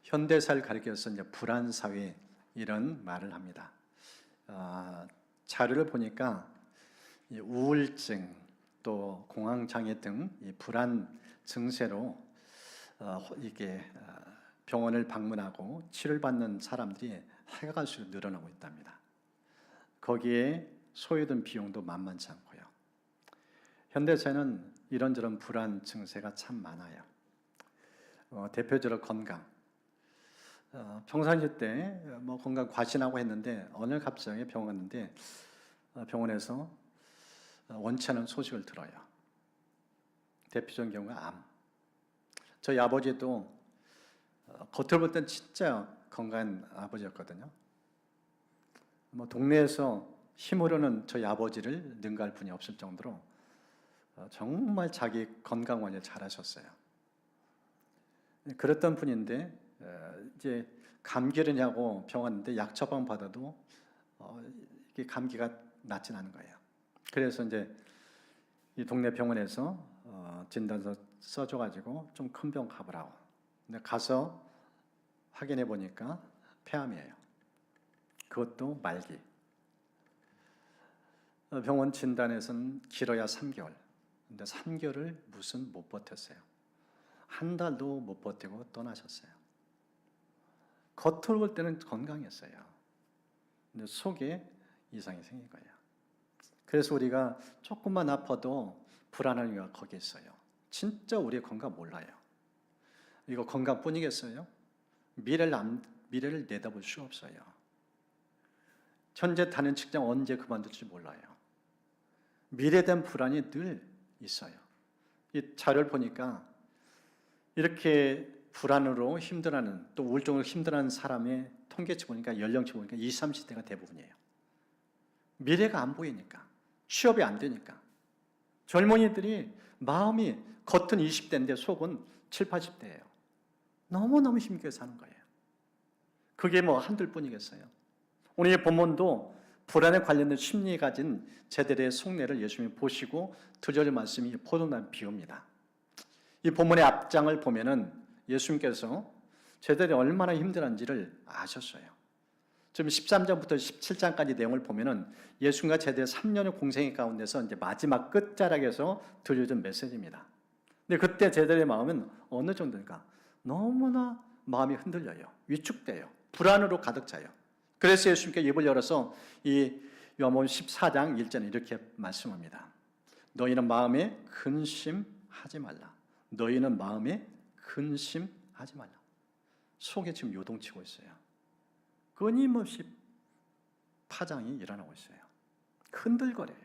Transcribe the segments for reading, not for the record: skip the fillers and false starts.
현대사를 가리켜서 이제 불안 사회 이런 말을 합니다. 자료를 보니까 이 우울증 또 공황 장애 등 이 불안 증세로 이게 병원을 방문하고 치료를 받는 사람들이 해가 갈수록 늘어나고 있답니다. 거기에 소요된 비용도 만만치 않고요. 현대사회는 이런저런 불안 증세가 참 많아요. 대표적으로 건강. 평상시 때 뭐 건강 과신하고 했는데 어느 날 갑자기 병원 갔는데 병원에서 원치 않은 소식을 들어요. 대표적인 경우가 암. 저희 아버지도 겉으로 볼 땐 진짜 건강한 아버지였거든요. 뭐 동네에서 힘으로는 저희 아버지를 능가할 분이 없을 정도로 정말 자기 건강 관리를 잘하셨어요. 그랬던 분인데 이제 감기를냐고 병원 갔는데 약 처방 받아도 이게 감기가 낫진 않은 거예요. 그래서 이제 이 동네 병원에서 진단서 써줘가지고 좀 큰 병 가보라고. 근데 가서 확인해 보니까 폐암이에요. 그것도 말기. 병원 진단에서는 길어야 3개월. 근데 3개월을 무슨 못 버텼어요. 한 달도 못 버티고 떠나셨어요. 겉으로 볼 때는 건강했어요. 근데 속에 이상이 생긴 거예요. 그래서 우리가 조금만 아파도 불안한 이유가 거기 있어요. 진짜 우리의 건강 몰라요. 이거 건강뿐이겠어요? 미래를 내다볼 수 없어요. 현재 다니는 직장 언제 그만둘지 몰라요. 미래에 대한 불안이 늘 있어요. 이 자료를 보니까 이렇게 불안으로 힘들어하는 또 우울증으로 힘들어하는 사람의 통계치 보니까 연령치 보니까 20, 30대가 대부분이에요. 미래가 안 보이니까, 취업이 안 되니까. 젊은이들이 마음이 겉은 20대인데 속은 7, 80대예요. 너무너무 힘들게 사는 거예요. 그게 뭐 한둘 뿐이겠어요. 오늘 이 본문도 불안에 관련된 심리에 가진 제들의 속내를 예수님이 보시고 드려질 말씀이 포도나무 비유입니다. 이 본문의 앞장을 보면은 예수님께서 제들이 얼마나 힘들었는지를 아셨어요. 지금 13장부터 17장까지 내용을 보면은 예수님과 제들의 3년의 공생의 가운데서 이제 마지막 끝자락에서 들려준 메시지입니다. 근데 그때 제들의 마음은 어느 정도일까? 너무나 마음이 흔들려요. 위축돼요. 불안으로 가득 차요. 그래서 예수님께 입을 열어서 이 요한복음 14장 1절에 이렇게 말씀합니다. 너희는 마음에 근심하지 말라. 너희는 마음에 근심하지 말라. 속에 지금 요동치고 있어요. 끊임없이 파장이 일어나고 있어요. 흔들거려요.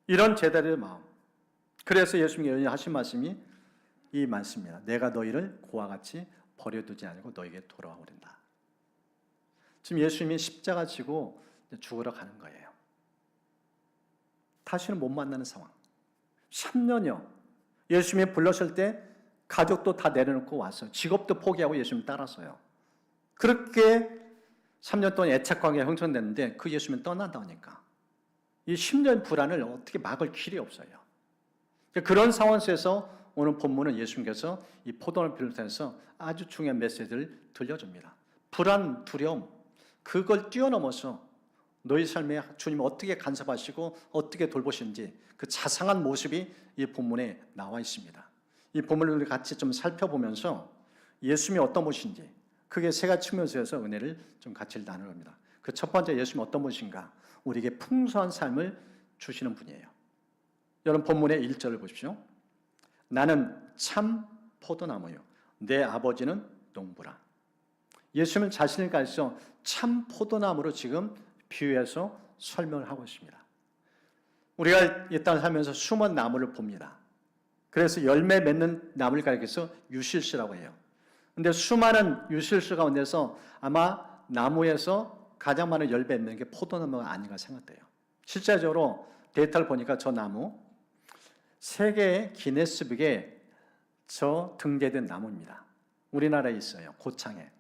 이런 제자들의 마음. 그래서 예수님이 하신 말씀이 이 말씀입니다. 내가 너희를 고와 같이 버려두지 않고 너에게 돌아와 오린다. 지금 예수님이 십자가 지고 죽으러 가는 거예요. 다시는 못 만나는 상황. 3년여. 예수님이 불렀을 때 가족도 다 내려놓고 왔어요. 직업도 포기하고 예수님 따랐어요. 그렇게 3년 동안 애착관계가 형성됐는데 그 예수님이 떠난다니까. 이 10년 불안을 어떻게 막을 길이 없어요. 그런 상황 속에서 오늘 본문은 예수님께서 이 포도나무를 비롯해서 아주 중요한 메시지를 들려줍니다. 불안, 두려움, 그걸 뛰어넘어서 너희 삶에 주님이 어떻게 간섭하시고 어떻게 돌보시는지 그 자상한 모습이 이 본문에 나와 있습니다. 이 본문을 우리 같이 좀 살펴보면서 예수님이 어떤 분이신지 크게 세 가지 측면에서 은혜를 좀 같이 나누랍니다. 그 첫 번째 예수님이 어떤 분이신가? 우리에게 풍성한 삶을 주시는 분이에요. 여러분 본문의 1절을 보십시오. 나는 참 포도나무요 내 아버지는 농부라. 예수님은 자신을 가리켜 참 포도나무로 지금 비유해서 설명을 하고 있습니다. 우리가 이 땅을 살면서 수많은 나무를 봅니다. 그래서 열매 맺는 나무를 가리켜서 유실수라고 해요. 근데 수많은 유실수 가운데서 아마 나무에서 가장 많은 열매 맺는 게 포도나무가 아닌가 생각돼요. 실제적으로 데이터를 보니까 저 나무 세계 기네스북에 등재된 나무입니다. 우리나라에 있어요. 고창에.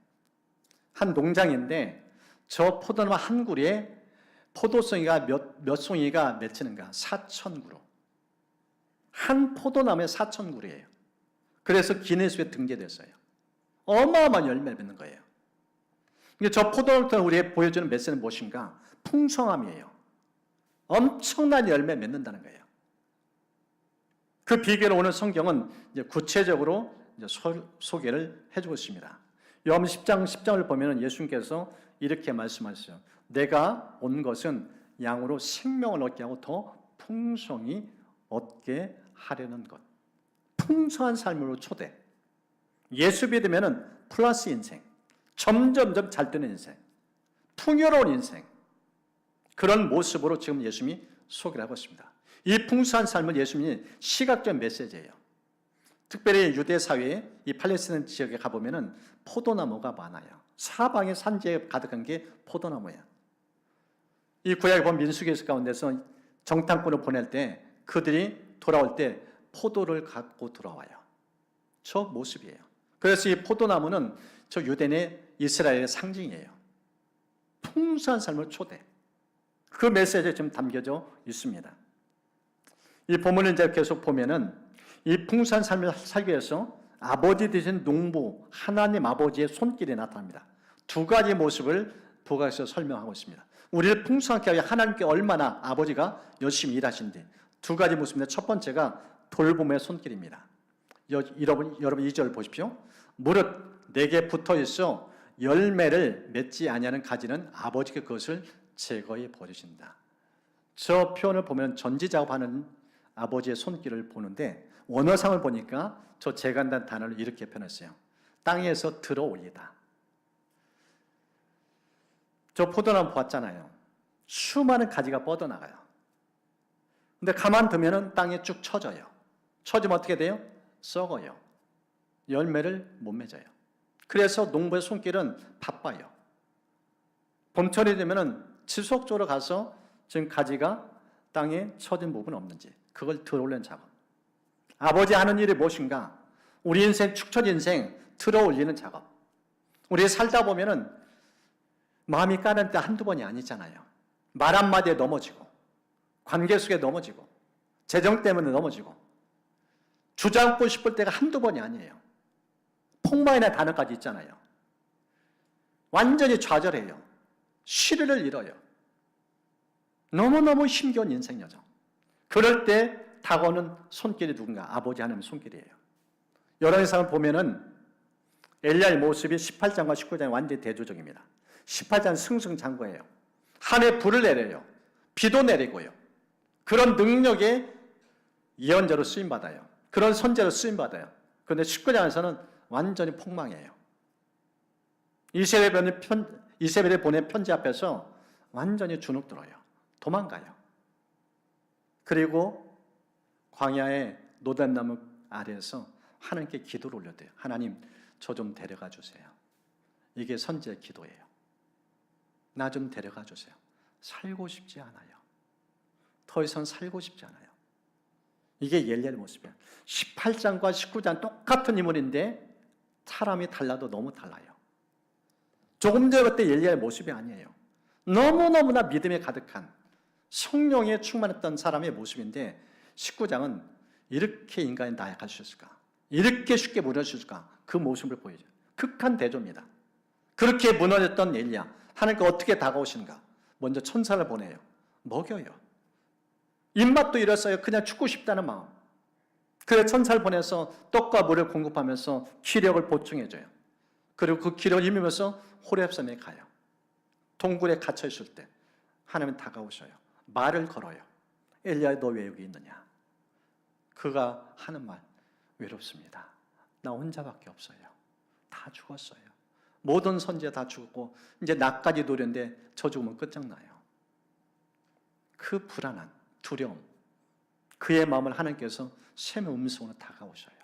한 농장인데 저 포도나무 한 그루에 포도송이가 몇 송이가 맺히는가? 4,000그루. 한 포도나무에 4,000그루예요. 그래서 기네스북에 등재됐어요. 어마어마한 열매를 맺는 거예요. 저 포도나무를 통해 우리에게 보여주는 메시지는 무엇인가? 풍성함이에요. 엄청난 열매 맺는다는 거예요. 그 비결을 오늘 성경은 이제 구체적으로 이제 소개를 해주고 있습니다. 요한 10장 10장을 보면 예수님께서 이렇게 말씀하셨어요. 내가 온 것은 양으로 생명을 얻게 하고 더 풍성히 얻게 하려는 것. 풍성한 삶으로 초대. 예수 믿으면은 플러스 인생. 점점점 잘 되는 인생. 풍요로운 인생. 그런 모습으로 지금 예수님이 소개를 하고 있습니다. 이 풍성한 삶을 예수님이 시각적 메시지예요. 특별히 유대 사회에 이 팔레스타인 지역에 가보면은 포도나무가 많아요. 사방에 산지에 가득한 게 포도나무예요. 이 구약에 보면 민수기서 가운데서 정탐꾼을 보낼 때 그들이 돌아올 때 포도를 갖고 돌아와요. 저 모습이에요. 그래서 이 포도나무는 저 유대인의 이스라엘의 상징이에요. 풍성한 삶을 초대. 그 메시지에 지금 담겨져 있습니다. 이 본문을 이제 계속 보면은 이 풍성한 삶을 살기 위해서 아버지 되신 농부 하나님 아버지의 손길이 나타납니다. 두 가지 모습을 부각해서 설명하고 있습니다. 우리를 풍성하게 하여 하나님께 얼마나 아버지가 열심히 일하신데 두 가지 모습인데 첫 번째가 돌봄의 손길입니다. 여러분 2절 보십시오. 무릇 내게 붙어 있어 열매를 맺지 아니하는 가지는 아버지께 그것을 제거해 버리신다. 저 표현을 보면 전지작업하는 아버지의 손길을 보는데 원어상을 보니까 저 제간단 단어를 이렇게 표현했어요. 땅에서 들어 올리다. 저 포도나무 봤잖아요. 수많은 가지가 뻗어나가요. 근데 가만두면 땅에 쭉 쳐져요. 쳐지면 어떻게 돼요? 썩어요. 열매를 못 맺어요. 그래서 농부의 손길은 바빠요. 봄철이 되면 지속적으로 가서 지금 가지가 땅에 쳐진 부분은 없는지 그걸 들어올리는 작업. 아버지 하는 일이 무엇인가? 우리 인생 축철 인생 들어올리는 작업. 우리 살다 보면은 마음이 까는 때 한두 번이 아니잖아요. 말 한마디에 넘어지고 관계 속에 넘어지고 재정 때문에 넘어지고 주저앉고 싶을 때가 한두 번이 아니에요. 폭망이나 단어까지 있잖아요. 완전히 좌절해요. 시를 잃어요. 너무너무 힘겨운 인생 여정. 그럴 때 다가오는 손길이 누군가? 아버지 하나님의 손길이에요. 열왕기상을 보면은 엘리야의 모습이 18장과 19장이 완전히 대조적입니다. 18장은 승승장구예요. 하늘에 불을 내려요. 비도 내리고요. 그런 능력의 예언자로 쓰임받아요. 그런 선제로 쓰임받아요. 그런데 19장에서는 완전히 폭망이에요. 이세벨이 보낸 편지 앞에서 완전히 주눅들어요. 도망가요. 그리고 광야의 노단나무 아래에서 하나님께 기도를 올렸대요. 하나님, 저 좀 데려가 주세요. 이게 선지의 기도예요. 나 좀 데려가 주세요. 살고 싶지 않아요. 더 이상 살고 싶지 않아요. 이게 엘리야의 모습이에요. 18장과 19장 똑같은 인물인데 사람이 달라도 너무 달라요. 조금 전에 그때 엘리야의 모습이 아니에요. 너무너무나 믿음에 가득한 성령에 충만했던 사람의 모습인데 19장은 이렇게 인간이 나약할 수 있을까? 이렇게 쉽게 무너질 수 있을까? 그 모습을 보여줘요. 극한 대조입니다. 그렇게 무너졌던 엘리야, 하나님께 어떻게 다가오시는가? 먼저 천사를 보내요. 먹여요. 입맛도 잃었어요. 그냥 죽고 싶다는 마음. 그래서 천사를 보내서 떡과 물을 공급하면서 기력을 보충해줘요. 그리고 그 기력을 힘입어서 호렙산에 가요. 동굴에 갇혀 있을 때 하나님은 다가오셔요. 말을 걸어요. 엘리야, 너 왜 여기 있느냐? 그가 하는 말, 외롭습니다. 나 혼자밖에 없어요. 다 죽었어요. 모든 선지자 다 죽었고 이제 나까지 노렸는데 저 죽으면 끝장나요. 그 불안한 두려움, 그의 마음을 하나님께서 샘의 음성으로 다가오셔요.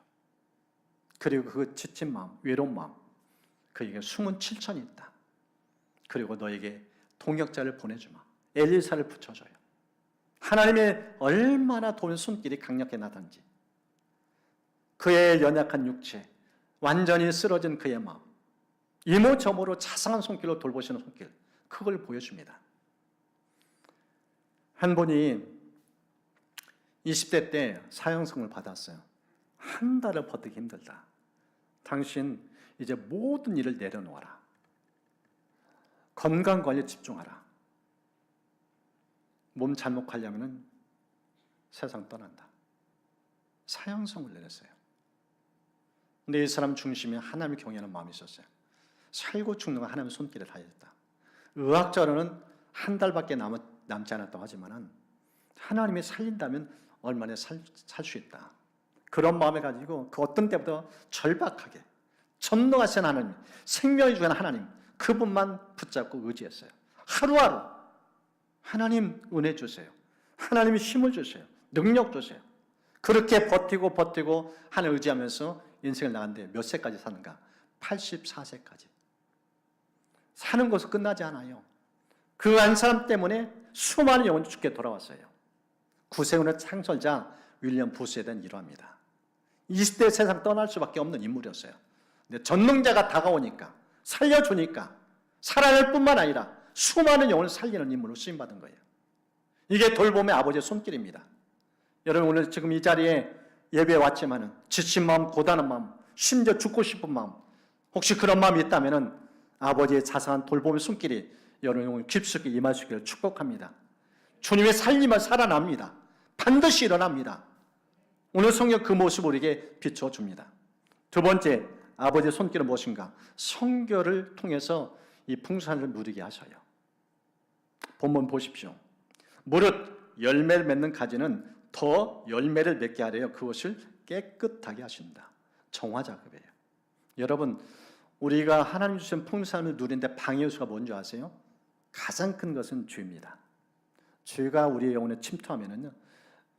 그리고 그 지친 마음, 외로운 마음, 그에게 숨은 7천이 있다. 그리고 너에게 동역자를 보내주마. 엘리사를 붙여줘요. 하나님의 얼마나 도는 손길이 강력해 나던지, 그의 연약한 육체, 완전히 쓰러진 그의 마음, 이모저모로 자상한 손길로 돌보시는 손길, 그걸 보여줍니다. 한 분이 20대 때 사형선을 받았어요. 한 달을 버티기 힘들다. 당신 이제 모든 일을 내려놓아라. 건강관리에 집중하라. 몸 잘못 관리하면 세상 떠난다. 사형성을 내렸어요. 근데 이 사람 중심에 하나님을 경외하는 마음이 있었어요. 살고 죽는 건 하나님의 손길에 달려있다. 의학적으로는 한 달밖에 남지 않았다고 하지만 하나님이 살린다면 얼마나 살 수 있다. 그런 마음을 가지고 그 어떤 때보다 절박하게 전능하신 하나님, 생명이 주는 하나님, 그분만 붙잡고 의지했어요. 하루하루 하나님 은혜 주세요. 하나님이 힘을 주세요. 능력 주세요. 그렇게 버티고 하나님 의지하면서 인생을 나갔는데 몇 세까지 사는가? 84세까지. 사는 것은 끝나지 않아요. 그 한 사람 때문에 수많은 영혼이 죽게 돌아왔어요. 구세군의 창설자 윌리엄 부스에 대한 일화입니다. 20대 세상 떠날 수밖에 없는 인물이었어요. 근데 전능자가 다가오니까 살려주니까 살아날 뿐만 아니라 수많은 영혼을 살리는 인물로 쓰임받은 거예요. 이게 돌봄의 아버지의 손길입니다. 여러분 오늘 지금 이 자리에 예배에 왔지만은 지친 마음, 고단한 마음, 심지어 죽고 싶은 마음, 혹시 그런 마음이 있다면은 아버지의 자상한 돌봄의 손길이 여러분 깊숙이 임하시기를 축복합니다. 주님의 살림은 살아납니다. 반드시 일어납니다. 오늘 성경 그 모습을 우리에게 비춰줍니다. 두 번째, 아버지의 손길은 무엇인가? 성결을 통해서 이 풍성함을 누리게 하셔요. 본문 보십시오. 무릇 열매를 맺는 가지는 더 열매를 맺게 하려 그것을 깨끗하게 하신다. 정화 작업이에요. 여러분, 우리가 하나님 주신 풍성함을 누리는데 방해 요소가 뭔지 아세요? 가장 큰 것은 죄입니다. 죄가 우리의 영혼에 침투하면은요,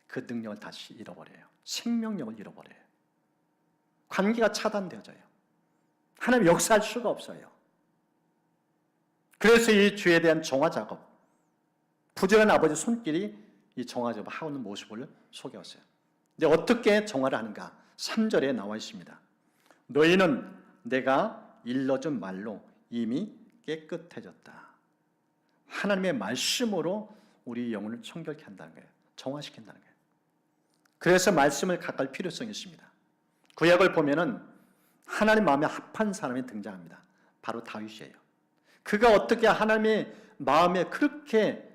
그 능력을 다시 잃어버려요. 생명력을 잃어버려요. 관계가 차단되어져요. 하나님 역사할 수가 없어요. 그래서 이 죄에 대한 정화 작업, 부지런한 아버지 손길이 이 정화 작업을 하고 있는 모습을 소개했어요. 근데 어떻게 정화를 하는가? 3절에 나와 있습니다. 너희는 내가 일러준 말로 이미 깨끗해졌다. 하나님의 말씀으로 우리 영혼을 청결케 한다는 거예요. 정화시킨다는 거예요. 그래서 말씀을 가까이 필요성이 있습니다. 구약을 보면은 하나님 마음에 합한 사람이 등장합니다. 바로 다윗이에요. 그가 어떻게 하나님의 마음에 그렇게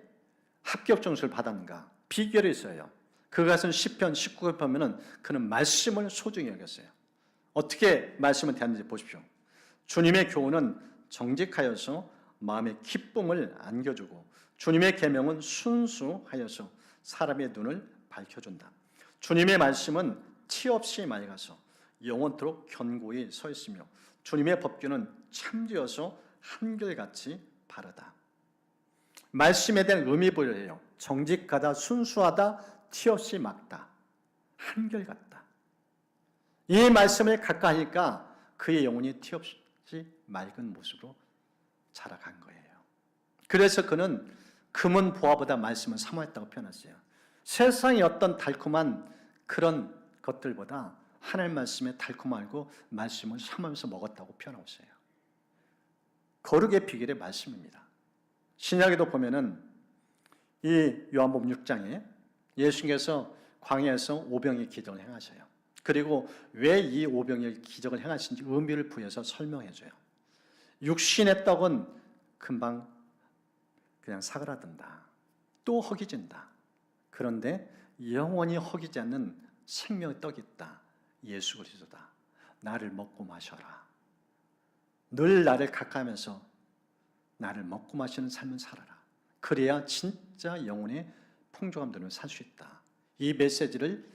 합격 점수를 받았는가? 비결이 있어요. 그가 쓴 시편 19편 보면은 그는 말씀을 소중히 여겼어요. 어떻게 말씀을 대하는지 보십시오. 주님의 교훈은 정직하여서 마음의 기쁨을 안겨주고 주님의 계명은 순수하여서 사람의 눈을 밝혀준다. 주님의 말씀은 티 없이 맑아서 영원토록 견고히 서 있으며 주님의 법규는 참되어서 한결같이 바르다. 말씀에 대한 의미 부여해요. 정직하다, 순수하다, 티 없이 맑다, 한결같다. 이 말씀을 가까이 하니까 그의 영혼이 티 없이 맑은 모습으로 자라간 거예요. 그래서 그는 금은 보화보다 말씀을 사모했다고 표현했어요. 세상의 어떤 달콤한 그런 것들보다 하나님 말씀에 달콤하고 말씀을 사모하면서 먹었다고 표현하고 있어요. 거룩의 비결의 말씀입니다. 신약에도 보면은 이 요한복음 6장에 예수님께서 광야에서 오병이의 기적을 행하셔요. 그리고 왜 이 오병이의 기적을 행하신지 의미를 부여해서 설명해 줘요. 육신의 떡은 금방 그냥 사그라든다. 또 허기진다. 그런데 영원히 허기지 않는 생명의 떡이 있다. 예수 그리스도다. 나를 먹고 마셔라. 늘 나를 가까이하면서 나를 먹고 마시는 삶을 살아라. 그래야 진짜 영혼의 풍족함들을 살 수 있다. 이 메시지를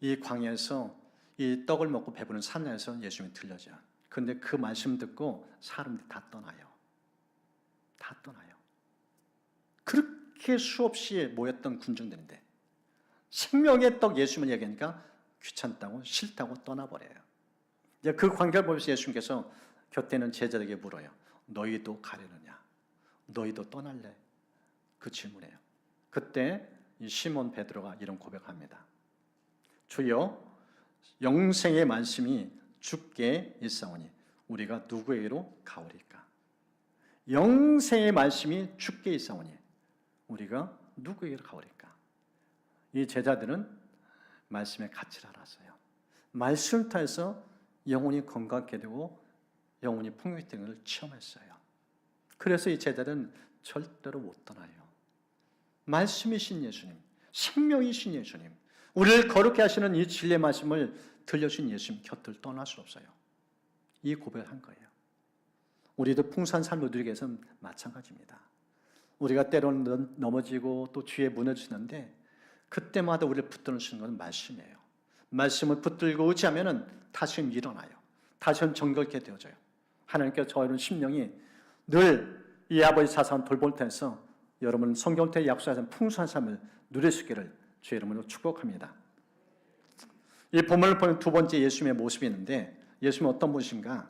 이 광야에서 이 떡을 먹고 배부른 산에서 예수님이 들려줘요. 그런데 그 말씀 듣고 사람들이 다 떠나요. 다 떠나요. 그렇게 수없이 모였던 군중들인데 생명의 떡 예수님을 얘기하니까 귀찮다고 싫다고 떠나버려요. 이제 그 광경을 보면서 예수님께서 곁에 있는 제자들에게 물어요. 너희도 가려느냐? 너희도 떠날래? 그 질문이에요. 그때 이 시몬 베드로가 이런 고백합니다. 주여, 영생의 말씀이 주께 있사오니 우리가 누구에게로 가오리까? 영생의 말씀이 주께 있사오니 우리가 누구에게로 가오리까? 이 제자들은 말씀의 가치를 알았어요. 말씀을 통해서 영혼이 건강하게 되고 영혼이 풍요되는 걸 체험했어요. 그래서 이 제자들은 절대로 못 떠나요. 말씀이신 예수님, 생명이신 예수님, 우리를 거룩게 하시는 이 진리의 말씀을 들려주신 예수님 곁을 떠날 수 없어요. 이 고백을 한 거예요. 우리도 풍성한 삶을 누리기 위해서는 마찬가지입니다. 우리가 때로는 넘어지고 또 뒤에 무너지는데 그때마다 우리를 붙들어주시는 것은 말씀이에요. 말씀을 붙들고 의지하면 다시 일어나요. 다시 정결케 되어져요. 하나님께서 저희는 심령이 늘 이 아버지 자손 돌볼 때에서 여러분 성경을 통해 약속하신 풍성한 삶을 누릴 수 있기를 주의 이름으로 축복합니다. 이 본문을 보면 두 번째 예수님의 모습이 있는데 예수님은 어떤 분이신가?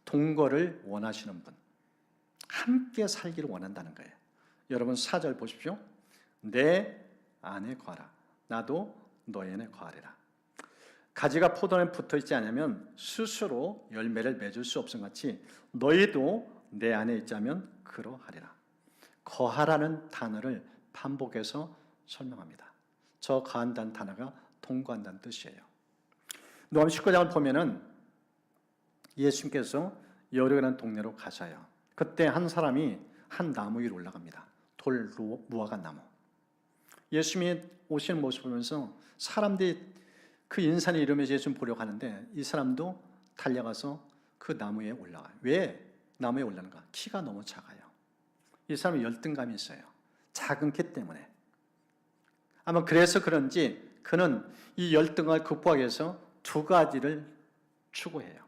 동거를 원하시는 분, 함께 살기를 원한다는 거예요. 여러분 4절 보십시오. 내 안에 거하라. 나도 너희 안에 거하리라. 가지가 포도에 붙어있지 않으면 스스로 열매를 맺을 수 없음 같이 너희도 내 안에 있자면 그러하리라. 거하라는 단어를 반복해서 설명합니다. 저 거한다는 단어가 동거한다는 뜻이에요. 누가복음 19장을 보면은 예수님께서 여리고라는 동네로 가셔요. 그때 한 사람이 한 나무 위로 올라갑니다. 돌 무화과 나무. 예수님이 오시는 모습을 보면서 사람들이 그 인산을 이루면서 예수님 보려고 하는데 이 사람도 달려가서 그 나무에 올라가요. 왜 나무에 올라가는가? 키가 너무 작아요. 이 사람은 열등감이 있어요. 작은 키 때문에. 아마 그래서 그런지 그는 이 열등감을 극복하기 위해서 두 가지를 추구해요.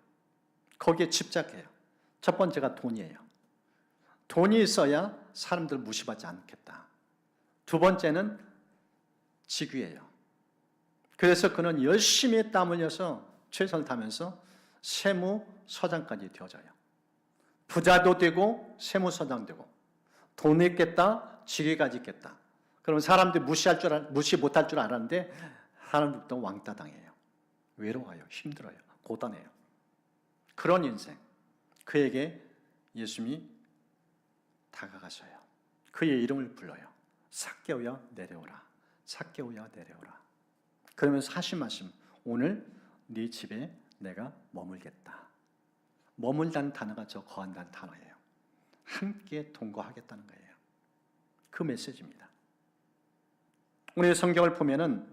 거기에 집착해요. 첫 번째가 돈이에요. 돈이 있어야 사람들 무시받지 않겠다. 두 번째는 직위예요. 그래서 그는 열심히 땀 흘려서 최선을 다하면서 세무서장까지 되어져요. 부자도 되고 세무서장 되고 돈이 있겠다, 직위까지 있겠다. 그럼 사람들이 무시 못할 줄 알았는데 사람들도 왕따 당해요. 외로워요, 힘들어요, 고단해요. 그런 인생. 그에게 예수님이 다가가셔요. 그의 이름을 불러요. 삭개오야 내려오라. 삭개오야 내려오라. 그러면서 하신 말씀, 오늘 네 집에 내가 머물겠다. 머물다는 단어가 저 거한다는 단어예요. 함께 동거하겠다는 거예요. 그 메시지입니다. 오늘 성경을 보면은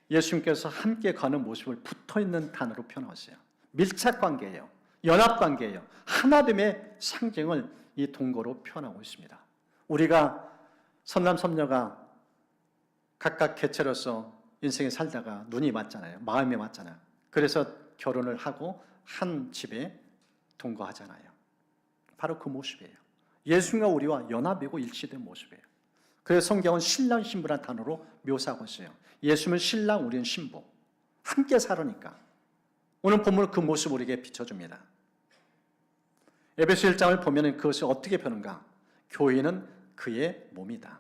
예수님께서 함께 가는 모습을 붙어있는 단어로 표현하셨어요. 밀착 관계예요. 연합 관계예요. 하나됨의 상징을 이 동거로 표현하고 있습니다. 우리가 선남 선녀가 각각 개체로서 인생에 살다가 눈이 맞잖아요. 마음이 맞잖아요. 그래서 결혼을 하고 한 집에 동거하잖아요. 바로 그 모습이에요. 예수님과 우리와 연합이고 일치된 모습이에요. 그래서 성경은 신랑 신부라는 단어로 묘사하고 있어요. 예수님은 신랑, 우리는 신부. 함께 살으니까. 오늘 본문은 그 모습을 우리에게 비춰줍니다. 에베소 1장을 보면 그것을 어떻게 표현한가? 교회는 그의 몸이다.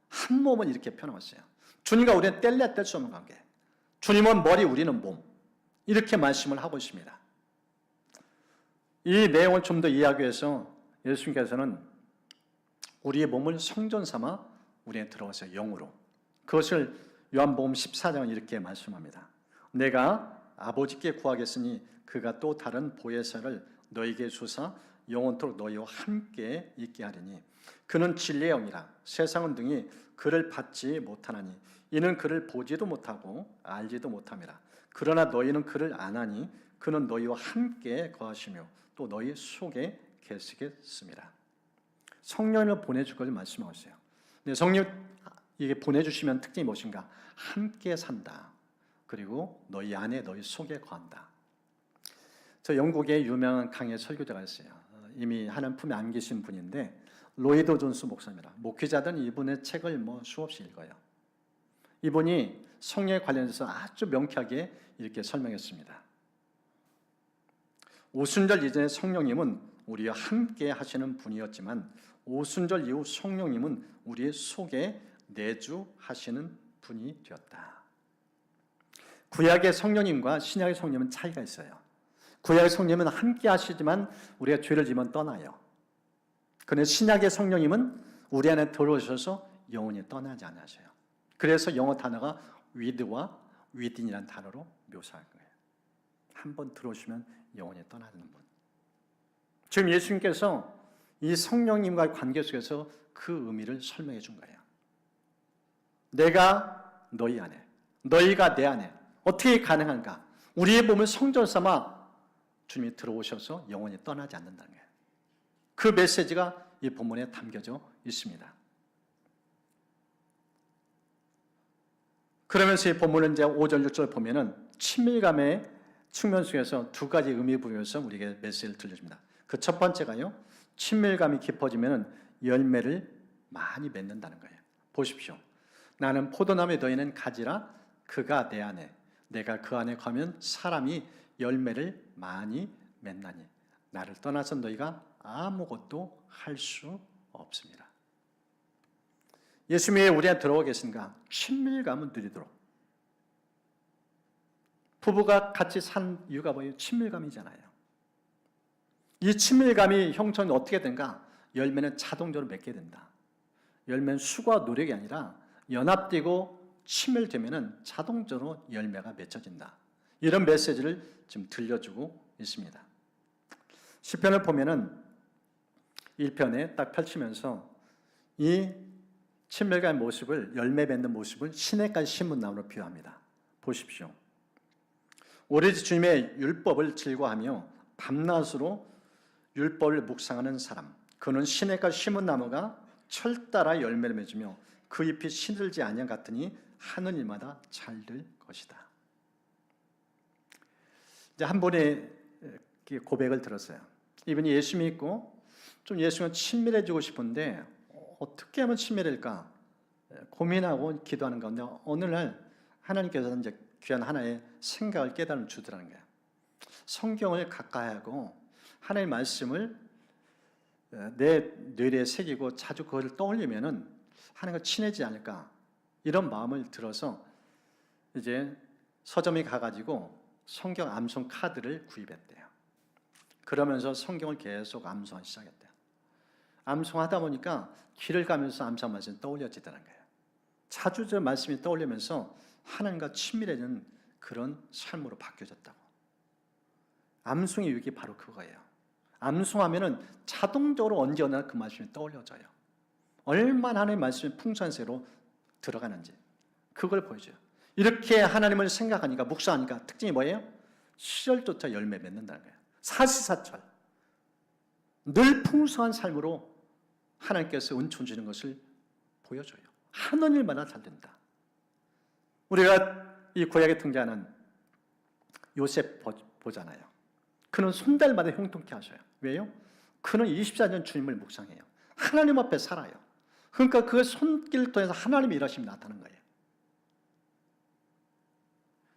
한 몸은 이렇게 표현했어요. 주님과 우리는 뗄래야 뗄 수 없는 관계. 주님은 머리, 우리는 몸. 이렇게 말씀을 하고 있습니다. 이 내용을 좀 더 이해하기 위해서 예수님께서는 우리의 몸을 성전 삼아 우리에 들어가서 영으로. 그것을 요한복음 14장은 이렇게 말씀합니다. 내가 아버지께 구하겠으니 그가 또 다른 보혜사를 너희에게 주사 영원토록 너희와 함께 있게 하리니 그는 진리의 영이라 세상은 등이 그를 받지 못하나니 이는 그를 보지도 못하고 알지도 못함이라. 그러나 너희는 그를 아나니 그는 너희와 함께 거하시며 또 너희 속에 계시겠습니다. 성령을 보내줄 것을 말씀하고 있어요. 근데 성령 이게 보내주시면 특징이 무엇인가? 함께 산다. 그리고 너희 안에 너희 속에 거한다. 저 영국의 유명한 강의 설교자가 있어요. 이미 하나님 품에 안 계신 분인데 로이드 존스 목사입니다. 목회자들은 이분의 책을 수없이 읽어요. 이분이 성령에 관련해서 아주 명쾌하게 이렇게 설명했습니다. 오순절 이전에 성령님은 우리와 함께 하시는 분이었지만 오순절 이후 성령님은 우리의 속에 내주하시는 분이 되었다. 구약의 성령님과 신약의 성령님은 차이가 있어요. 구약의 성령님은 함께 하시지만 우리가 죄를 지면 떠나요. 그런데 신약의 성령님은 우리 안에 들어오셔서 영원히 떠나지 않으셔요. 그래서 영어 단어가 with와 within이라는 단어로 묘사한 거예요. 한번 들어오시면 영원히 떠나는 분. 지금 예수님께서 이 성령님과의 관계 속에서 그 의미를 설명해 준 거예요. 내가 너희 안에, 너희가 내 안에 어떻게 가능한가? 우리의 몸을 성전 삼아 주님이 들어오셔서 영원히 떠나지 않는다는 거예요. 그 메시지가 이 본문에 담겨져 있습니다. 그러면서 이 본문은 이제 5절, 6절 보면은 친밀감의 측면 속에서 두 가지 의미 부여해서 우리에게 메시지를 들려줍니다. 그 첫 번째가요, 친밀감이 깊어지면은 열매를 많이 맺는다는 거예요. 보십시오. 나는 포도나무에 너희는 가지라, 그가 내 안에, 내가 그 안에 가면 사람이 열매를 많이 맺나니 나를 떠나서 너희가 아무것도 할 수 없습니다. 예수님이 우리한테 들어오고 계신가? 친밀감을 누리도록. 부부가 같이 산 이유가 뭐예요? 친밀감이잖아요. 이 친밀감이 형성이 어떻게 된가? 열매는 자동적으로 맺게 된다. 열매는 수고와 노력이 아니라 연합되고 친밀되면 자동적으로 열매가 맺혀진다. 이런 메시지를 지금 들려주고 있습니다. 시편을 보면은 1편에 딱 펼치면서 이 친밀감의 모습을, 열매 맺는 모습을 시냇가에 심은 나무로 비유합니다. 보십시오. 오로지 주님의 율법을 즐거워하며 밤낮으로 율법을 묵상하는 사람, 그는 시냇가에 심은 나무가 철 따라 열매를 맺으며 그 잎이 시들지 아니한 같으니 하는 일마다 잘 될 것이다. 이제 한 분의 고백을 들었어요. 이분이 예수 믿고 좀 예수와 친밀해지고 싶은데 어떻게 하면 친밀할까 고민하고 기도하는 가운데 어느 날 하나님께서 이제 귀한 하나의 생각을 깨달음 주더라는 거예요. 성경을 가까이 하고 하나님의 말씀을 내 뇌리에 새기고 자주 그것을 떠올리면은 하나님과 친해지지 않을까 이런 마음을 들어서 이제 서점에 가가지고 성경 암송 카드를 구입했대요. 그러면서 성경을 계속 암송하기 시작했대요. 암송하다 보니까 길을 가면서 암송 말씀이 떠올려지더라는 거예요. 자주 저 말씀이 떠올리면서 하나님과 친밀해지는 그런 삶으로 바뀌어졌다고. 암송의 유익이 바로 그거예요. 암송하면은 자동적으로 언제 어느 날 그 말씀이 떠올려져요. 얼마나 하나님의 말씀이 풍성세로 들어가는지 그걸 보여줘요. 이렇게 하나님을 생각하니까 묵상하니까 특징이 뭐예요? 시절조차 열매 맺는다는 거예요. 사시사철 늘 풍성한 삶으로 하나님께서 은총 주는 것을 보여줘요. 하는 일마다 잘 된다. 우리가 이 구약에 등장하는 요셉 보잖아요. 그는 손달마다 형통케 하셔요. 왜요? 그는 24년 주님을 묵상해요. 하나님 앞에 살아요. 그러니까 그 손길을 통해서 하나님의 일하심이 나타나는 거예요.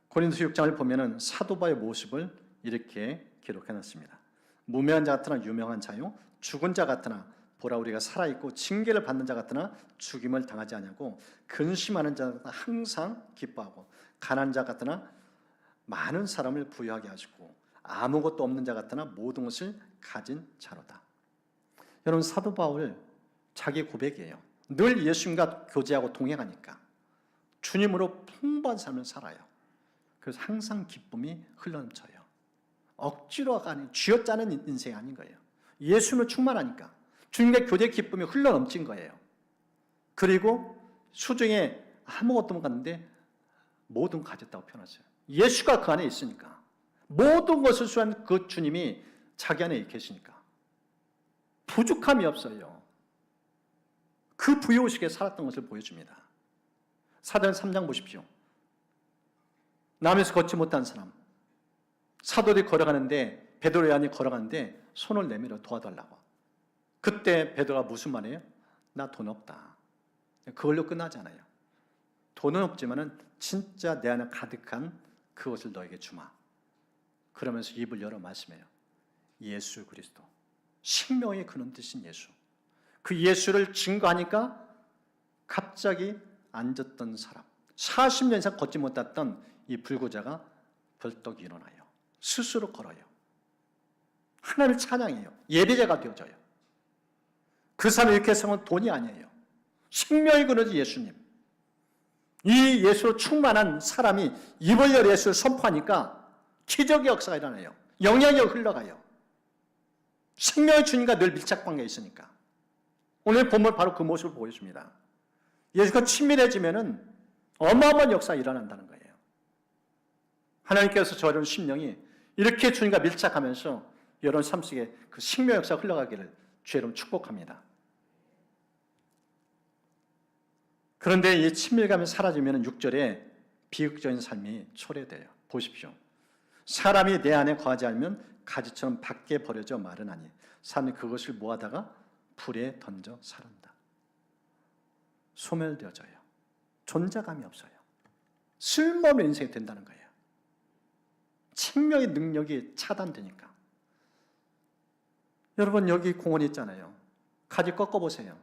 고린도서 6장을 보면은 사도 바울의 모습을 이렇게 기록해놨습니다. 무명한 자 같으나 유명한 자요, 죽은 자 같으나 보라 우리가 살아있고 징계를 받는 자 같으나 죽임을 당하지 않냐고, 근심하는 자 같으나 항상 기뻐하고, 가난한 자 같으나 많은 사람을 부유하게 하시고, 아무것도 없는 자 같으나 모든 것을 가진 자로다. 여러분, 사도 바울 자기 고백이에요. 늘 예수님과 교제하고 동행하니까 주님으로 풍부한 삶을 살아요. 그래서 항상 기쁨이 흘러넘쳐요. 억지로가 아닌 쥐어짜는 인생이 아닌 거예요. 예수님을 충만하니까 주님과 교제 기쁨이 흘러넘친 거예요. 그리고 수중에 아무것도 못 갔는데 모든 가졌다고 표현하세요. 예수가 그 안에 있으니까 모든 것을 수한 그 주님이 자기 안에 계시니까 부족함이 없어요. 그 부요의식에 살았던 것을 보여줍니다. 사도행 3장 보십시오. 남에서 걷지 못한 사람, 사도들이 걸어가는데 베드로 요한이 걸어가는데 손을 내밀어 도와달라고. 그때 베드로가 무슨 말이에요? 나 돈 없다. 그걸로 끝나지 않아요. 돈은 없지만은 진짜 내 안에 가득한 그것을 너에게 주마. 그러면서 입을 열어 말씀해요. 예수 그리스도, 생명의 근원 되신 예수. 그 예수를 증거하니까 갑자기 앉았던 사람, 40년 이상 걷지 못했던 이 불구자가 벌떡 일어나요. 스스로 걸어요. 하나님을 찬양해요. 예배자가 되어져요. 그 사람의 이렇게 성은 돈이 아니에요. 생명의 근원이 예수님. 이 예수로 충만한 사람이 입을 열어 예수를 선포하니까 기적의 역사가 일어나요. 영향이 흘러가요. 생명의 주님과 늘 밀착관계에 있으니까. 오늘 본문 바로 그 모습을 보여줍니다. 예수가 친밀해지면은 어마어마한 역사가 일어난다는 거예요. 하나님께서 저런 심령이 이렇게 주님과 밀착하면서 여러분 삶 속에 그 생명 역사가 흘러가기를 주의 이름으로 축복합니다. 그런데 이 친밀감이 사라지면 6절에 비극적인 삶이 초래돼요. 보십시오. 사람이 내 안에 거하지 않으면 가지처럼 밖에 버려져 마르나니 사람이 그것을 모아다가 불에 던져 사른다. 소멸되어져요. 존재감이 없어요. 쓸모없는 인생이 된다는 거예요. 생명의 능력이 차단되니까. 여러분 여기 공원이 있잖아요. 가지 꺾어보세요.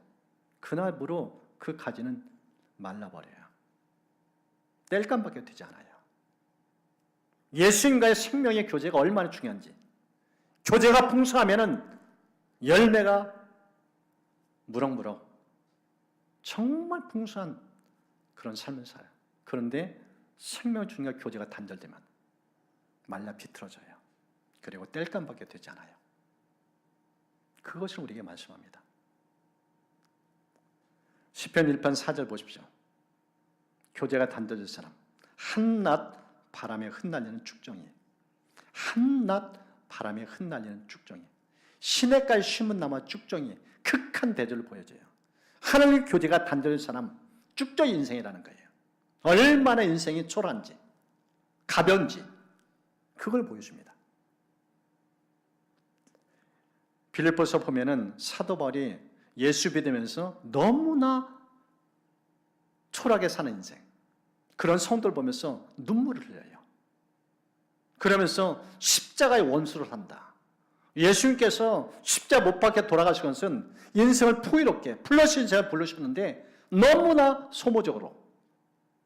그날부로 그 가지는 말라버려요. 땔감밖에 되지 않아요. 예수님과의 생명의 교제가 얼마나 중요한지. 교제가 풍성하면은 열매가 무럭무럭 정말 풍성한 그런 삶을 살아요. 그런데 생명 주님과 교제가 단절되면 말라 비틀어져요. 그리고 땔감밖에 되지 않아요. 그것을 우리에게 말씀합니다. 시편 1편 4절 보십시오. 교제가 단절된 사람, 한낮 바람에 흩날리는 쭉정이, 한낮 바람에 흩날리는 쭉정이, 시냇가에 심은 나무 쭉정이 극한 대조를 보여줘요. 하나님의 교제가 단절된 사람, 쭉정이 인생이라는 거예요. 얼마나 인생이 초라한지, 가벼운지 그걸 보여줍니다. 빌립보서 보면은 사도 바울이 예수 믿으면서 너무나 초라하게 사는 인생, 그런 성도를 보면서 눈물을 흘려요. 그러면서 십자가의 원수를 한다. 예수님께서 십자가 못 박혀 돌아가신 것은 인생을 풍요롭게 플러스 인생을 부르셨는데 너무나 소모적으로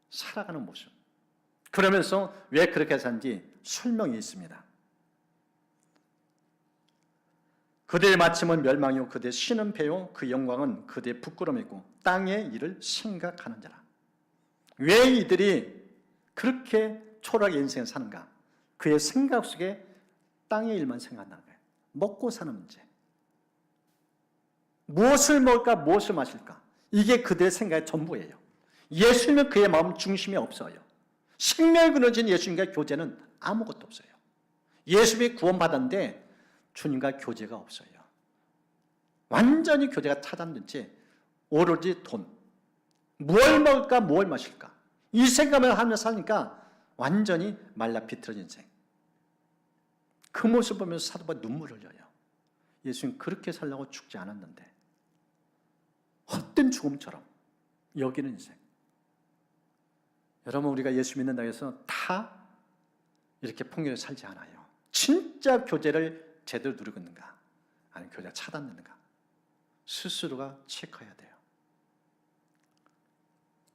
살아가는 모습. 그러면서 왜 그렇게 사는지 설명이 있습니다. 그대의 마침은 멸망이요 그대의 쉬는 패요 그 영광은 그대의 부끄러움이고 땅의 일을 생각하는 자라. 왜 이들이 그렇게 초라하게 인생을 사는가? 그의 생각 속에 땅의 일만 생각한다는 거예요. 먹고 사는 문제. 무엇을 먹을까, 무엇을 마실까? 이게 그들의 생각의 전부예요. 예수님은 그의 마음 중심에 없어요. 생명이 끊어진 예수님과 교제는 아무것도 없어요. 예수님이 구원받았는데 주님과 교제가 없어요. 완전히 교제가 차단된 채 오로지 돈, 무엇을 먹을까, 무엇을 마실까 이 생각을 하면서 사니까 완전히 말라 비틀어진 인생. 그 모습 보면서 사도 바울이 눈물을 흘려요. 예수님 그렇게 살려고 죽지 않았는데 헛된 죽음처럼 여기는 인생. 여러분 우리가 예수 믿는다고 해서 다 이렇게 풍요롭게 살지 않아요. 진짜 교제를 제대로 누리고 있는가 아니면 교제가 차단되는가 스스로가 체크해야 돼요.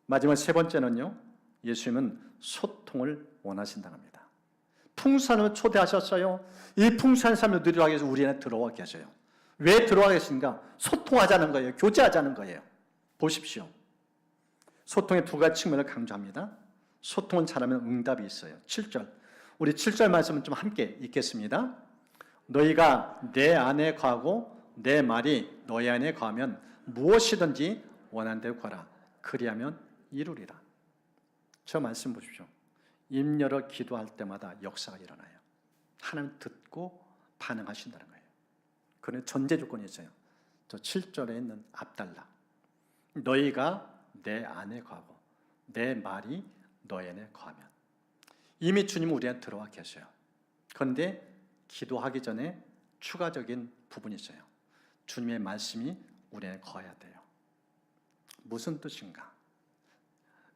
마지막 세 번째는요, 예수님은 소통을 원하신다는 겁니다. 풍성함을 초대하셨어요. 이 풍성한 삶을 누리기 위해서 우리 안에 들어와 계세요. 왜 들어와 계신가? 소통하자는 거예요. 교제하자는 거예요. 보십시오. 소통의 두 가지 측면을 강조합니다. 소통은 잘하면 응답이 있어요. 7절. 우리 7절 말씀은 좀 함께 읽겠습니다. 너희가 내 안에 거하고 내 말이 너희 안에 거하면 무엇이든지 원하는 대로 구하라. 그리하면 이루리라. 저 말씀 보십시오. 입 열어 기도할 때마다 역사가 일어나요. 하나님 듣고 반응하신다는 거예요. 그런데 전제 조건이 있어요. 저 7절에 있는 앞달라. 너희가 내 안에 거하고 내 말이 너희 안에 거하면. 이미 주님은 우리 안에 들어와 계셔요. 그런데 기도하기 전에 추가적인 부분이 있어요. 주님의 말씀이 우리 안에 거해야 돼요. 무슨 뜻인가?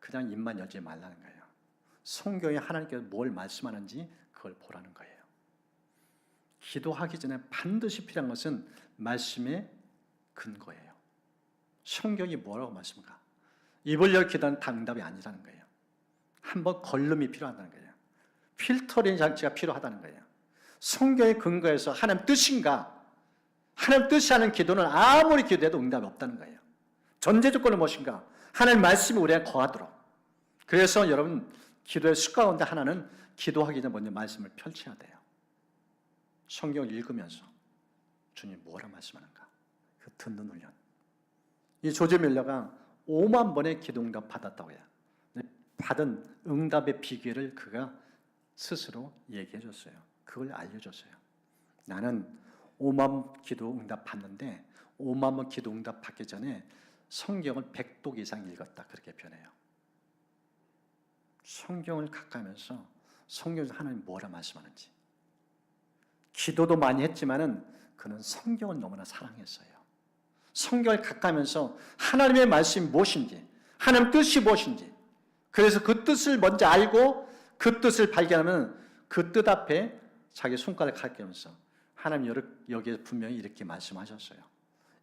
그냥 입만 열지 말라는 거예요. 성경에 하나님께서 뭘 말씀하는지 그걸 보라는 거예요. 기도하기 전에 반드시 필요한 것은 말씀의 근거예요. 성경이 뭐라고 말씀합니까? 입을 열 기도는 응답이 아니라는 거예요. 한번 걸름이 필요하다는 거예요. 필터링 장치가 필요하다는 거예요. 성경의 근거에서 하나님 뜻인가? 하나님 뜻이 하는 기도는 아무리 기도해도 응답이 없다는 거예요. 전제 조건은 무엇인가? 하나님 말씀이 우리에 거하도록. 그래서 여러분 기도의 습관 가운데 하나는 기도하기 전에 먼저 말씀을 펼쳐야 돼요. 성경을 읽으면서 주님 뭐라 말씀하는가? 그 듣는 훈련. 이 조지 밀러가 5만 번의 기도응답 받았다고 해요. 받은 응답의 비결을 그가 스스로 얘기해 줬어요. 그걸 알려줬어요. 나는 5만 기도응답 받는데 5만 번 기도응답 받기 전에 성경을 100독 이상 읽었다. 그렇게 표현해요. 성경을 가까이 하면서 성경에서 하나님 뭐라 말씀하는지. 기도도 많이 했지만은 그는 성경을 너무나 사랑했어요. 성경을 가까이 하면서 하나님의 말씀이 무엇인지, 하나님의 뜻이 무엇인지, 그래서 그 뜻을 먼저 알고 그 뜻을 발견하면 그 뜻 앞에 자기 손가락을 가까이 하면서 하나님 여기에 분명히 이렇게 말씀하셨어요.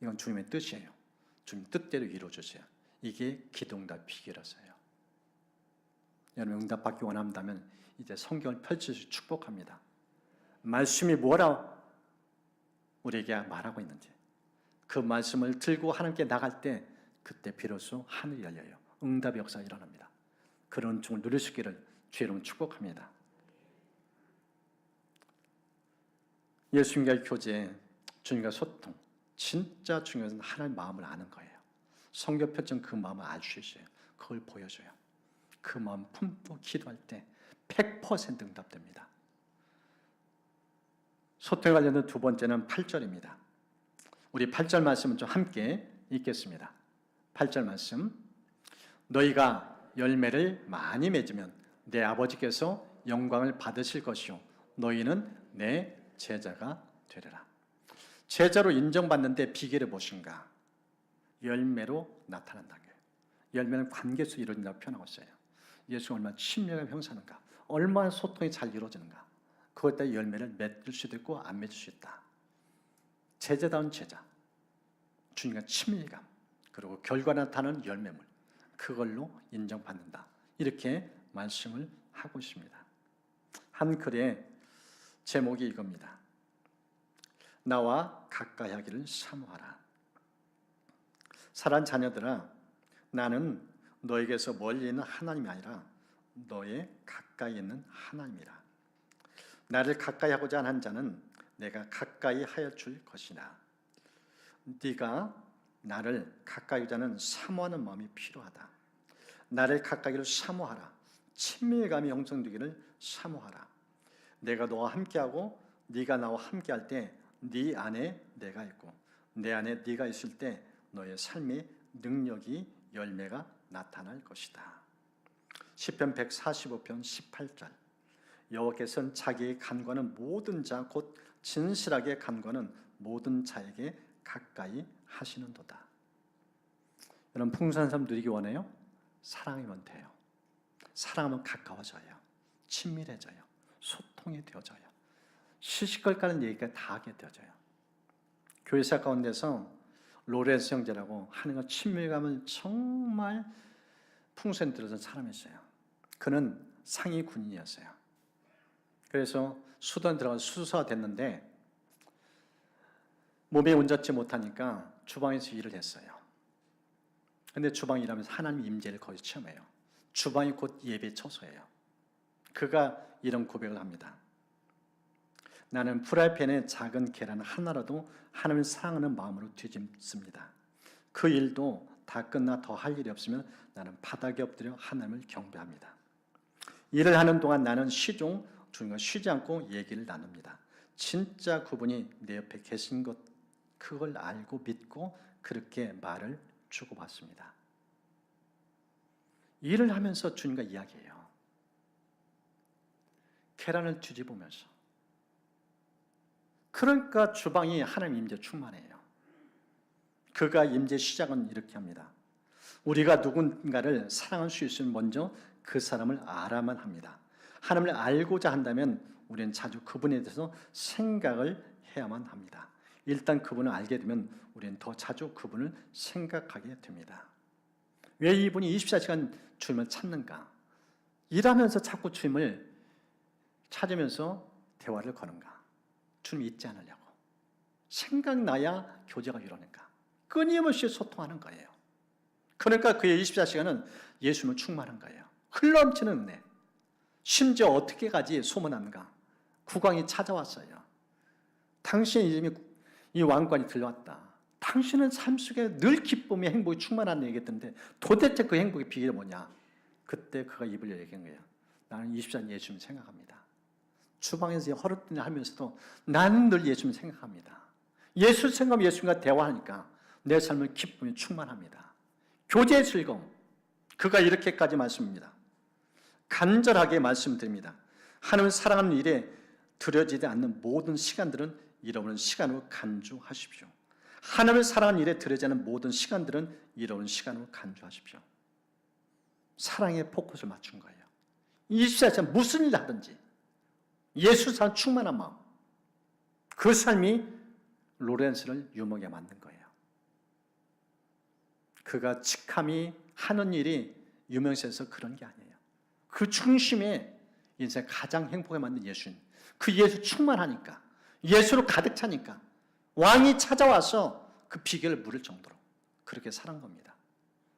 이건 주님의 뜻이에요. 주님 뜻대로 이루어주세요. 이게 기도응답 비결이었어요. 여러분 응답받기 원한다면 이제 성경을 펼치시 축복합니다. 말씀이 뭐라 우리에게 말하고 있는지 그 말씀을 들고 하나님께 나갈 때 그때 비로소 하늘이 열려요. 응답의 역사가 일어납니다. 그런 종을 누릴 수 있기를 주의 이름으로 축복합니다. 예수님과의 교제, 주님과 소통, 진짜 중요한 것은 하나님의 마음을 아는 거예요. 성경 표정 그 마음을 알 수 있어요. 그걸 보여줘요. 그 마음 품고 기도할 때 100% 응답됩니다. 소통에 관련된 두 번째는 8절입니다. 우리 8절 말씀은 좀 함께 읽겠습니다. 8절 말씀. 너희가 열매를 많이 맺으면 내 아버지께서 영광을 받으실 것이요 너희는 내 제자가 되리라. 제자로 인정받는데 비결이 무엇인가? 열매로 나타난다는 거예요. 열매는 관계에서 이루어진다고 표현하고 있어요. 예수가 얼마나 친밀하게 형사하는가, 얼마나 소통이 잘 이루어지는가, 그것 따라 열매를 맺을 수도 있고 안 맺을 수 있다. 제자다운 제자, 주님과 친밀감, 그리고 결과 나타나는 열매물, 그걸로 인정받는다. 이렇게 말씀을 하고 있습니다. 한 글의 제목이 이겁니다. 나와 가까이 하기를 사모하라. 사랑하는 자녀들아, 나는 너에게서 멀리 있는 하나님이 아니라 너의 가까이 있는 하나님이라. 나를 가까이 하고자 하는 자는 내가 가까이 하여 줄 것이나 네가 나를 가까이 하고자 하는 사모하는 마음이 필요하다. 나를 가까이를 사모하라. 친밀감이 형성되기를 사모하라. 내가 너와 함께하고 네가 나와 함께할 때 네 안에 내가 있고 내 안에 네가 있을 때 너의 삶의 능력이 열매가 나타날 것이다. 시편 145편 18절. 여호와께서는 자기의 간과는 모든 자 곧 진실하게 간과는 모든 자에게 가까이 하시는도다. 여러분 풍성한 삶 누리기 원해요? 사랑하면 돼요. 사랑하면 가까워져요. 친밀해져요. 소통이 되어져요. 시시걸거리는 얘기가 다 하게 되어져요. 교회사 가운데서 로렌스 형제라고 하나님과 친밀감을 정말 풍성히 들어선 사람이 있어요. 그는 상위 군인이었어요. 그래서 수도원 들어가서 수사가 됐는데 몸에 온전치 못하니까 주방에서 일을 했어요. 근데 주방 일하면서 하나님 임재를 거의 체험해요. 주방이 곧 예배 처소예요. 그가 이런 고백을 합니다. 나는 프라이팬에 작은 계란 하나라도 하나님을 사랑하는 마음으로 뒤집습니다. 그 일도 다 끝나 더 할 일이 없으면 나는 바닥에 엎드려 하나님을 경배합니다. 일을 하는 동안 나는 시종 주님과 쉬지 않고 얘기를 나눕니다. 진짜 그분이 내 옆에 계신 것 그걸 알고 믿고 그렇게 말을 주고받습니다. 일을 하면서 주님과 이야기해요. 계란을 뒤집으면서. 그러니까 주방이 하나님 임재 충만해요. 그가 임재 시작은 이렇게 합니다. 우리가 누군가를 사랑할 수 있으면 먼저 그 사람을 알아야만 합니다. 하나님을 알고자 한다면 우리는 자주 그분에 대해서 생각을 해야만 합니다. 일단 그분을 알게 되면 우리는 더 자주 그분을 생각하게 됩니다. 왜 이분이 24시간 주님을 찾는가? 일하면서 자꾸 주님을 찾으면서 대화를 거는가? 주님 잊지 않으려고. 생각나야 교제가 이루어지는가? 끊임없이 소통하는 거예요. 그러니까 그의 24시간은 예수님을 충만한 거예요. 흘러넘치는 은혜. 심지어 어떻게 가지 소문한가? 국왕이 찾아왔어요. 당신의 이름이 이 왕관이 들려왔다. 당신은 삶 속에 늘 기쁨이 행복이 충만한 얘기했던데 도대체 그 행복의 비결이 뭐냐? 그때 그가 입을 얘기한 거예요. 나는 24년 예수님 생각합니다. 주방에서 허릇더니 하면서도 나는 늘 예수님 생각합니다. 예수 생각하면 예수님과 대화하니까 내 삶은 기쁨이 충만합니다. 교제의 즐거움. 그가 이렇게까지 말씀합니다. 간절하게 말씀드립니다. 하나님을 사랑하는 일에 들여지지 않는 모든 시간들은 잃어버린 시간으로 간주하십시오. 하나님을 사랑하는 일에 들여지지 않는 모든 시간들은 잃어버린 시간으로 간주하십시오. 사랑에 포커스를 맞춘 거예요. 24시간 무슨 일 하든지 예수 사랑 충만한 마음, 그 삶이 로렌스를 유목에 만든 거예요. 그가 직함이 하는 일이 유명세에서 그런 게 아니에요. 그 중심에 인생 가장 행복에 만든 예수님, 그 예수 충만하니까, 예수로 가득 차니까 왕이 찾아와서 그 비결을 물을 정도로 그렇게 살은 겁니다.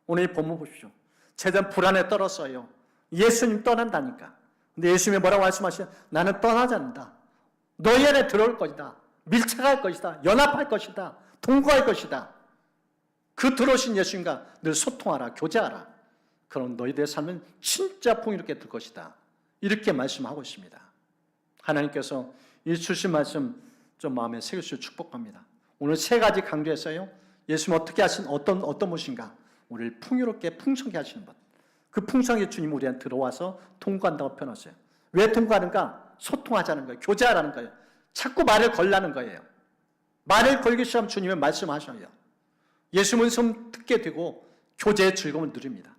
오늘 이 본문 보십시오. 제자는 불안에 떨었어요. 예수님 떠난다니까. 근데 예수님이 뭐라고 말씀하시냐? 나는 떠나지 않는다. 너희 안에 들어올 것이다. 밀착할 것이다. 연합할 것이다. 동거할 것이다. 그 들어오신 예수님과 늘 소통하라. 교제하라. 그럼 너희들의 삶은 진짜 풍요롭게 될 것이다. 이렇게 말씀하고 있습니다. 하나님께서 이 주신 말씀 좀 마음에 새기시고 축복합니다. 오늘 세 가지 강조했어요. 예수님 어떻게 하신 어떤 분이신가? 우리를 풍요롭게 풍성하게 하시는 분. 그 풍성의 주님 우리한테 들어와서 통과한다고 표현했어요. 왜 통과하는가? 소통하자는 거예요. 교제하라는 거예요. 자꾸 말을 걸라는 거예요. 말을 걸기 시작하면 주님은 말씀하셔요. 예수 말씀 듣게 되고 교제의 즐거움을 누립니다.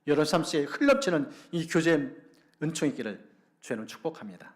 여러 삶 속에 흘러치는 이 교제의 은총이 있기를 주님 축복합니다.